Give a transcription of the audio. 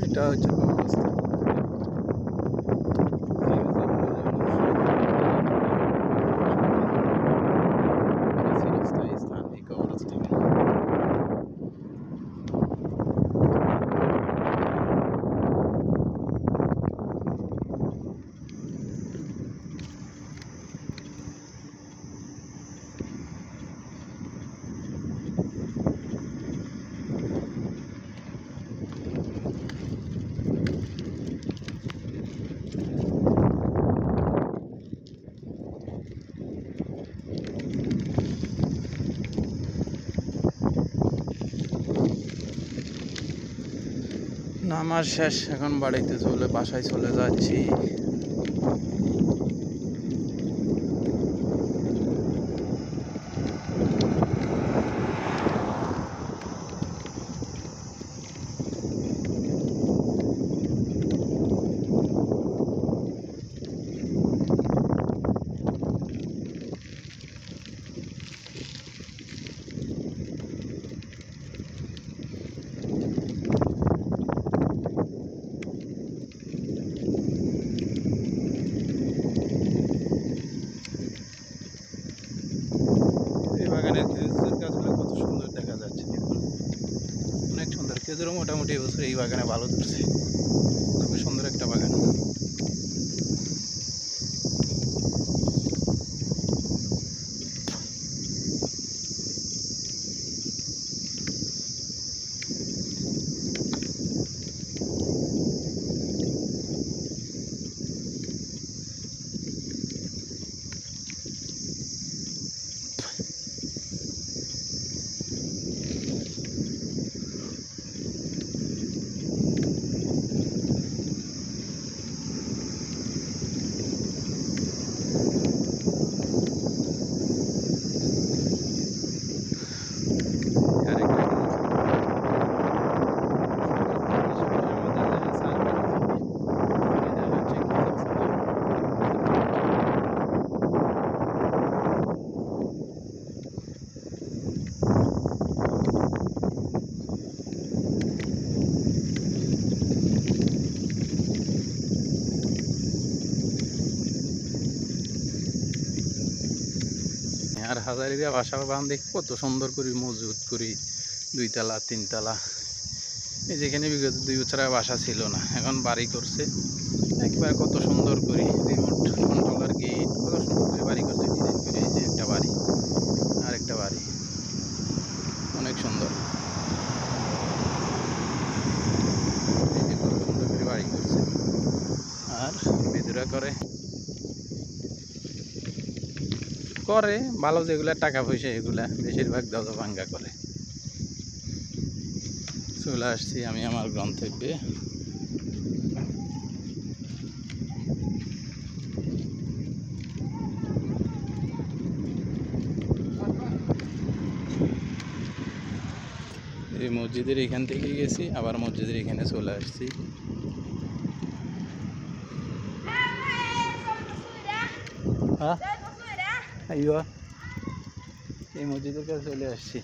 এটা হচ্ছে অবস্থা। নামাজ শেষ, এখন বাড়িতে বাসায় চলে যাচ্ছি। এই বাগানের খেজুর গাছগুলো কত সুন্দর দেখা যাচ্ছে, দেখুন অনেক সুন্দর। খেজুরও মোটামুটি এবছর এই বাগানে ভালো ধরছে, খুবই সুন্দর একটা বাগান। আর হাজারিরা বাসা বাগান দেখি কত সুন্দর করি মজবুত করি, 2 তলা 3 তলা। এই যেখানে বিগত 2 বছর বাসা ছিল না, এখন বাড়ি করছে একবার কত সুন্দর করি, রিমোট কন্ট্রোলার গেট, কত সুন্দর করে বাড়ি করছে, ডিজাইন করে। এই যে একটা বাড়ি, আরেকটা বাড়ি, অনেক সুন্দর। এই যে কত সুন্দর করে বাড়ি করছে। আর বেদুরা করে ভালো, যেগুলা টাকা পয়সা এগুলা বেশিরভাগ দাদা ভাঙ্গা করে। চলে আসছি আমি আমার গন্তব্যে। এই মসজিদের এখান থেকে গেছি, আবার মসজিদের এখানে চলে আসছি। হ্যাঁ, এই মসজিদের কাছে চলে আসছি।